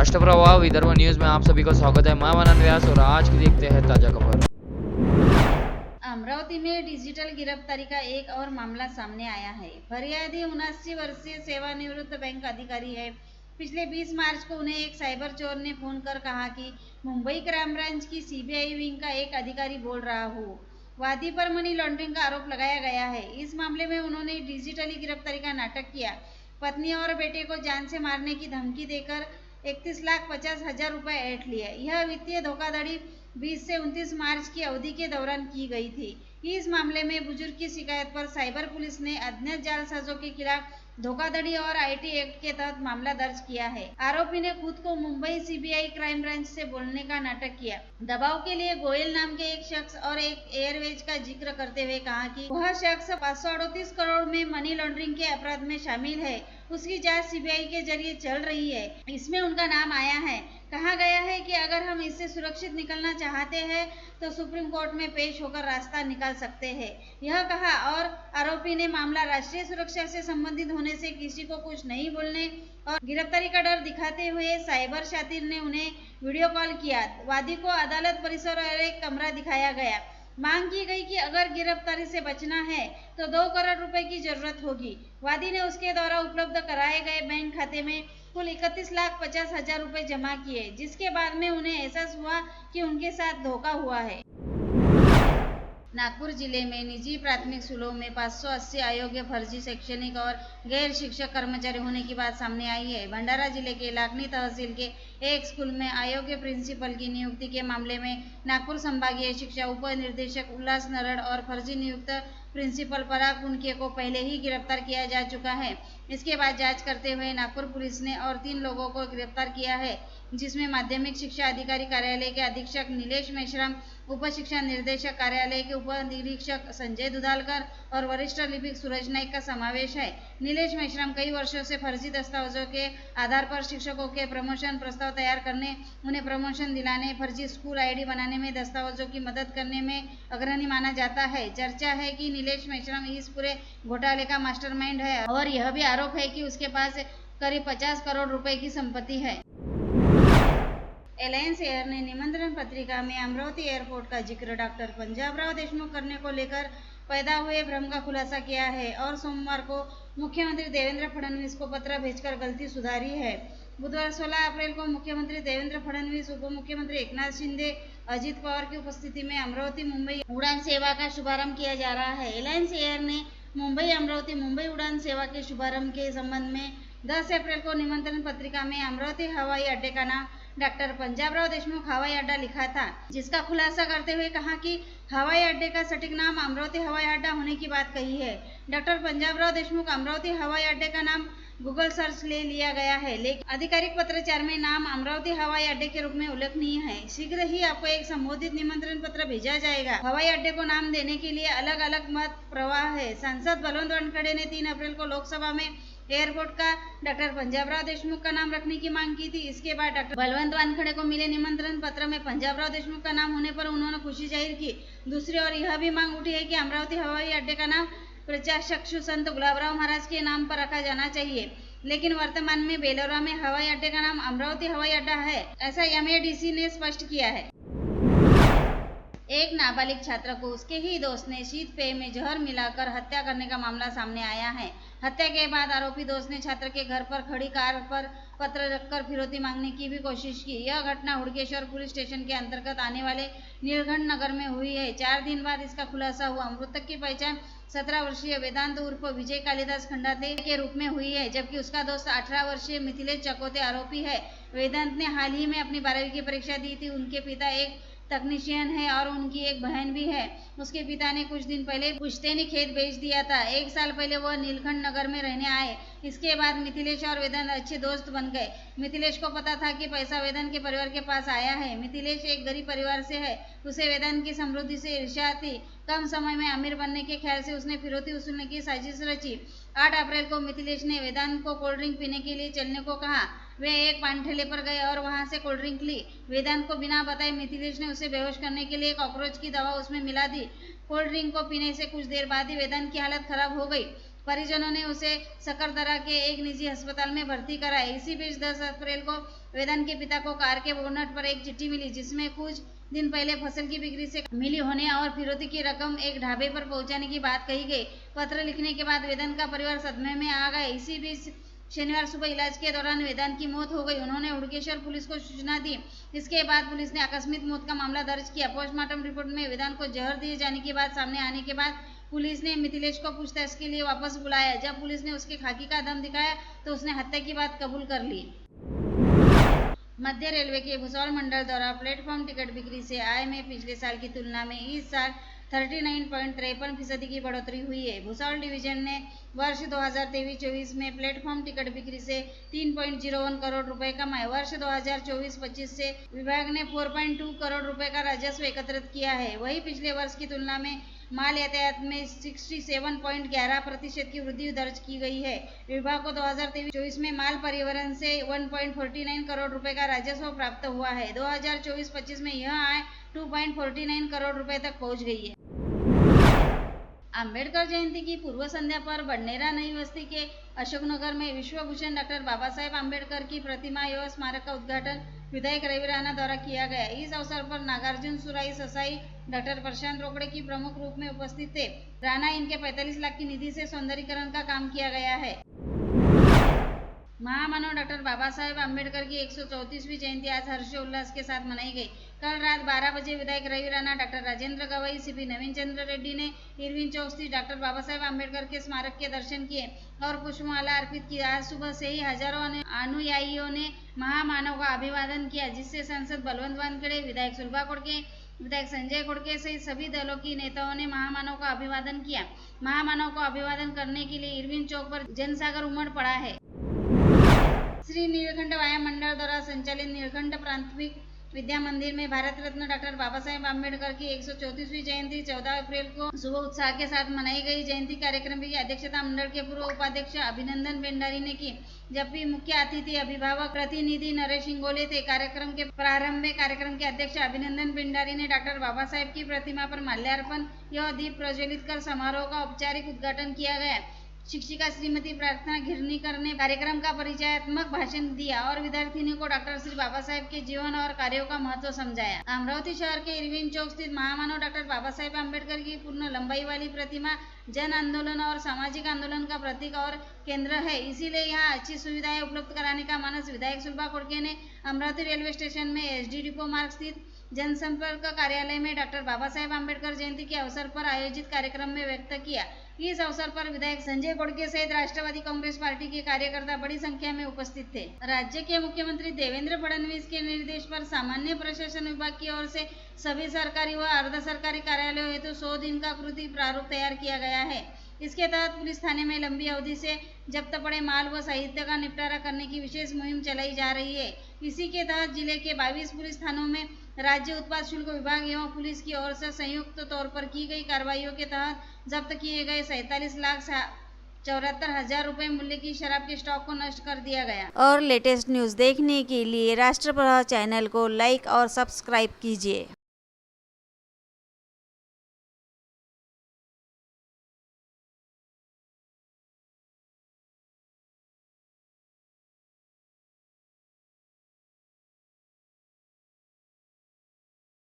राष्ट्रप्रवाह Vidarbha news में आप सभी का स्वागत है। मैं मनन व्यास और आज की देखते हैं ताजा खबर। अमरावती में डिजिटल गिरफ्तारी का एक और मामला सामने आया है। फरियादी 79 वर्षीय सेवानिवृत्त बैंक अधिकारी है। पिछले 20 मार्च को उन्हें एक साइबर चोर ने फोन कर कहा कि मुंबई क्राइम ब्रांच की सीबीआई विंग का एक अधिकारी बोल रहा हूँ। वादी पर मनी लॉन्ड्रिंग का आरोप लगाया गया है। इस मामले में उन्होंने डिजिटली गिरफ्तारी का नाटक किया। पत्नी और बेटे को जान से मारने की धमकी देकर 31,50,000 रुपए ऐंठ लिए। यह वित्तीय धोखाधड़ी 20 से 29 मार्च की अवधि के दौरान की गई थी। इस मामले में बुजुर्ग की शिकायत पर साइबर पुलिस ने अज्ञात जालसाजों के खिलाफ धोखाधड़ी और आईटी एक्ट के तहत मामला दर्ज किया है। आरोपी ने खुद को मुंबई सीबीआई क्राइम ब्रांच से बोलने का नाटक किया। दबाव के लिए गोयल नाम के एक शख्स और एक एयरवेज का जिक्र करते हुए कहा कि वह शख्स 538 करोड़ में मनी लॉन्ड्रिंग के अपराध में शामिल है। उसकी जांच सीबीआई के जरिए चल रही है। इसमें उनका नाम आया है। कहा गया है कि अगर हम इससे सुरक्षित निकलना चाहते हैं तो सुप्रीम कोर्ट में पेश होकर रास्ता निकाल सकते हैं, यह कहा। और आरोपी ने मामला राष्ट्रीय सुरक्षा से संबंधित होने से किसी को कुछ नहीं बोलने और गिरफ्तारी का डर दिखाते हुए साइबर शातिर ने उन्हें वीडियो कॉल किया। वादी को अदालत परिसर और एक कमरा दिखाया गया। मांग की गई कि अगर गिरफ्तारी से बचना है तो 2 करोड़ रुपए की जरूरत होगी। वादी ने उसके द्वारा उपलब्ध कराए गए बैंक खाते में कुल 31,50,000 रुपए जमा किए, जिसके बाद में उन्हें एहसास हुआ कि उनके साथ धोखा हुआ है। नागपुर जिले में निजी प्राथमिक स्कूलों में 580 अयोग्य फर्जी शैक्षणिक और गैर शिक्षक कर्मचारी होने की बात सामने आई है। भंडारा जिले के लाखनी तहसील के एक स्कूल में अयोग्य प्रिंसिपल की नियुक्ति के मामले में नागपुर संभागीय शिक्षा उप निदेशक उल्लास नरड़ और फर्जी नियुक्त प्रिंसिपल पराग पुनके को पहले ही गिरफ्तार किया जा चुका है। इसके बाद जांच करते हुए नागपुर पुलिस ने और 3 लोगों को गिरफ्तार किया है, जिसमें माध्यमिक शिक्षा अधिकारी कार्यालय के अधीक्षक नीलेश मेश्राम, उप शिक्षा निर्देशक कार्यालय के उप निरीक्षक संजय दुधालकर और वरिष्ठ लिपिक सूरज नाइक का समावेश है। नीलेश मेश्राम कई वर्षों से फर्जी दस्तावेजों के आधार पर शिक्षकों के प्रमोशन प्रस्ताव तैयार करने, उन्हें प्रमोशन दिलाने, फर्जी स्कूल आईडी बनाने में दस्तावेजों की मदद करने में अग्रणी माना जाता है। चर्चा है कि नीलेश मेश्राम इस पूरे घोटाले का मास्टरमाइंड है और यह भी आरोप है कि उसके पास करीब 50 करोड़ रुपए की संपत्ति है। एलायंस एयर ने निमंत्रण पत्रिका में अमरावती एयरपोर्ट का जिक्र डॉक्टर पंजाबराव देशमुख करने को लेकर पैदा हुए भ्रम का खुलासा किया है और सोमवार को मुख्यमंत्री देवेंद्र फडणवीस को पत्र भेजकर गलती सुधारी है। बुधवार 16 अप्रैल को मुख्यमंत्री देवेंद्र फडणवीस, उप मुख्यमंत्री एकनाथ शिंदे, अजित पवार की उपस्थिति में अमरावती मुंबई उड़ान सेवा का शुभारंभ किया जा रहा है। एलायंस एयर ने मुंबई अमरावती मुंबई उड़ान सेवा के शुभारंभ के संबंध में 10 अप्रैल को निमंत्रण पत्रिका में अमरावती हवाई अड्डे का नाम डॉक्टर पंजाबराव देशमुख हवाई अड्डा लिखा था, जिसका खुलासा करते हुए कहा कि हवाई अड्डे का सटीक नाम अमरावती हवाई अड्डा होने की बात कही है। डॉक्टर पंजाबराव देशमुख अमरावती हवाई अड्डे का नाम गूगल सर्च ले लिया गया है, लेकिन आधिकारिक पत्राचार में नाम अमरावती हवाई अड्डे के रूप में उल्लेखनीय है। शीघ्र ही आपको एक संबोधित निमंत्रण पत्र भेजा जाएगा। हवाई अड्डे को नाम देने के लिए अलग अलग मत प्रवाह है। सांसद बलवंत वानखेड़े ने 3 अप्रैल को लोकसभा में एयरपोर्ट का डॉक्टर पंजाबराव देशमुख का नाम रखने की मांग की थी। इसके बाद डॉक्टर बलवंत वानखेड़े को मिले निमंत्रण पत्र में पंजाबराव देशमुख का नाम होने पर उन्होंने खुशी जाहिर की। दूसरी ओर यह भी मांग उठी है कि अमरावती हवाई अड्डे का नाम प्रचारचक्षु संत गुलाबराव महाराज के नाम पर रखा जाना चाहिए, लेकिन वर्तमान में बेलोरा में हवाई अड्डे का नाम अमरावती हवाई अड्डा है, ऐसा एमएडीसी ने स्पष्ट किया है। एक नाबालिग छात्र को उसके ही दोस्त ने शीत पेय में जहर मिलाकर हत्या करने का मामला सामने आया है। हत्या के बाद आरोपी दोस्त ने छात्र के घर पर खड़ी कार पर पत्र रखकर फिरौती मांगने की भी कोशिश की। यह घटना हुड़केश्वर पुलिस स्टेशन के अंतर्गत आने वाले नीलकंठ नगर में हुई है। 4 दिन बाद इसका खुलासा हुआ। मृतक की पहचान 17 वर्षीय वेदांत उर्फ विजय कालिदास खंडाते के रूप में हुई है, जबकि उसका दोस्त 18 वर्षीय मिथिलेश चकोते आरोपी है। वेदांत ने हाल ही में अपनी 12वीं की परीक्षा दी थी। उनके पिता एक तकनीशियन है और उनकी एक बहन भी है। उसके पिता ने कुछ दिन पहले पुश्तैनी खेत बेच दिया था। 1 साल पहले वह नीलकंठ नगर में रहने आए। इसके बाद मिथिलेश और वेदांत अच्छे दोस्त बन गए। मिथिलेश को पता था कि पैसा वेदांत के परिवार के पास आया है। मिथिलेश एक गरीब परिवार से है। उसे वेदांत की समृद्धि से ईर्ष्या थी। कम समय में अमीर बनने के ख्याल से उसने फिरौती वसूलने की साजिश रची। 8 अप्रैल को मिथिलेश ने वेदांत को कोल्ड ड्रिंक पीने के लिए चलने को कहा। वे एक पान ठेले पर गए और वहां से कोल्ड ड्रिंक ली। वेदांत को बिना बताए मिथिलेश ने उसे बेहोश करने के लिए कॉकरोच की दवा उसमें मिला दी। कोल्ड ड्रिंक को पीने से कुछ देर बाद ही वेदांत की हालत खराब हो गई। परिजनों ने उसे सकरदरा के एक निजी अस्पताल में भर्ती कराया। इसी बीच 10 अप्रैल को वेदांत के पिता को कार के बोनट पर एक चिट्ठी मिली, जिसमें कुछ दिन पहले फसल की बिक्री से मिली होने और फिरौती की रकम एक ढाबे पर पहुंचाने की बात कही गई। पत्र लिखने के बाद वेदांत का परिवार सदमे में आ गया। इसी बीच शनिवार सुबह इलाज के दौरान वेदांत की मौत हो गई। उन्होंने हुड़केश्वर पुलिस को सूचना दी। इसके बाद पुलिस ने आकस्मिक मौत का मामला दर्ज किया। पोस्टमार्टम रिपोर्ट में वेदांत को जहर दिए जाने की बात सामने आने के बाद पुलिस ने मिथिलेश को पूछताछ के लिए वापस बुलाया। जब पुलिस ने उसके खाकी का दम दिखाया तो उसने हत्या की बात कबूल कर ली। मध्य रेलवे के भुसावल मंडल द्वारा प्लेटफॉर्म टिकट बिक्री से आय में पिछले साल की तुलना में इस साल 39.53% की बढ़ोतरी हुई है। भुसावल डिवीजन ने वर्ष 2023-24 में प्लेटफॉर्म टिकट बिक्री से 3.01 करोड़ रुपए कमाए। वर्ष 2024-25 से विभाग ने 4.2 करोड़ रुपए का राजस्व एकत्रित किया है। वहीं पिछले वर्ष की तुलना में माल यातायात में 67.11% की वृद्धि दर्ज की गई है। विभाग को 2023-24 में माल परिवहन से 1.49 करोड़ रुपए का राजस्व प्राप्त हुआ है। 2024-25 में यह आय 2.49 करोड़ रुपए तक पहुंच गई है। अंबेडकर जयंती की पूर्व संध्या पर बडनेरा नई बस्ती के अशोकनगर में विश्व भूषण डॉक्टर बाबा साहेब आम्बेडकर की प्रतिमा एवं स्मारक का उद्घाटन विधायक रवि राणा द्वारा किया गया। इस अवसर पर नागार्जुन सुराई ससाई डॉक्टर प्रशांत रोकड़े की प्रमुख रूप में उपस्थित थे। राणा इनके 45 लाख की निधि से सौंदर्यीकरण का काम किया गया है। महामानव डॉक्टर बाबा साहेब आम्बेडकर की 134वीं जयंती आज हर्षोल्लास के साथ मनाई गई। कल रात 12 बजे विधायक रवि राणा, डॉक्टर राजेंद्र गवई, सीपी नवीन चंद्र रेड्डी ने इरविन चौक स्थित डॉक्टर बाबा साहेब आम्बेडकर के स्मारक के दर्शन किए और पुष्पमाला अर्पित की। आज सुबह से ही हजारों अनुयायियों ने महामानव का अभिवादन किया, जिससे सांसद बलवंत वानखेड़े, विधायक सुलभा कोड़के, विधायक संजय कोड़के सहित सभी दलों की नेताओं ने महामानव का अभिवादन किया। महामानव को अभिवादन करने के लिए इरविन चौक पर जनसागर उमड़ पड़ा है। श्री नीलकंठ व्यायाम मंडल द्वारा संचालित नीलकंठ प्राथमिक विद्या मंदिर में भारत रत्न डॉक्टर बाबा साहेब आम्बेडकर की 134वीं जयंती 14 अप्रैल को सुबह उत्साह के साथ मनाई गई। जयंती कार्यक्रम की अध्यक्षता मंडल के पूर्व उपाध्यक्ष अभिनंदन भंडारी ने की, जबकि मुख्य अतिथि अभिभावक प्रतिनिधि नरेश इंगोले थे। कार्यक्रम के प्रारंभ में कार्यक्रम के अध्यक्ष अभिनंदन भंडारी ने डॉक्टर बाबा साहेब की प्रतिमा पर माल्यार्पण एवं दीप प्रज्वलित कर समारोह का औपचारिक उद्घाटन किया गया। शिक्षिका श्रीमती प्रार्थना घिरनीकर ने कार्यक्रम का परिचयात्मक भाषण दिया और विद्यार्थियों को डॉक्टर श्री बाबा साहेब के जीवन और कार्यों का महत्व समझाया। अमरावती शहर के इरविन चौक स्थित महामानव डॉक्टर बाबा साहेब आम्बेडकर की पूर्ण लंबाई वाली प्रतिमा जन आंदोलन और सामाजिक आंदोलन का प्रतीक और केंद्र है, इसीलिए यहाँ अच्छी सुविधाएं उपलब्ध कराने का मानस विधायक सुलभा कोड़के ने अमरावती रेलवे स्टेशन में SD डिपो मार्ग स्थित जनसंपर्क कार्यालय में डॉक्टर बाबा साहेब आम्बेडकर जयंती के अवसर पर आयोजित कार्यक्रम में व्यक्त किया। इस अवसर पर विधायक संजय कोड़के सहित राष्ट्रवादी कांग्रेस पार्टी के कार्यकर्ता बड़ी संख्या में उपस्थित थे। राज्य के मुख्यमंत्री देवेंद्र फडणवीस के निर्देश पर सामान्य प्रशासन विभाग की ओर से सभी सरकारी व अर्ध सरकारी कार्यालयों हेतु 100 दिन का कृति प्रारूप तैयार किया गया है। इसके तहत पुलिस थाने में लंबी अवधि से जब्त पड़े माल व साहित्य का निपटारा करने की विशेष मुहिम चलाई जा रही है। इसी के तहत जिले के 22 पुलिस थानों में राज्य उत्पाद शुल्क विभाग एवं पुलिस की ओर से संयुक्त तौर पर की गई कार्रवाइयों के तहत जब्त किए गए 47,74,000 रुपए मूल्य की शराब के स्टॉक को नष्ट कर दिया गया। और लेटेस्ट न्यूज़ देखने के लिए राष्ट्रप्रभा चैनल को लाइक और सब्सक्राइब कीजिए।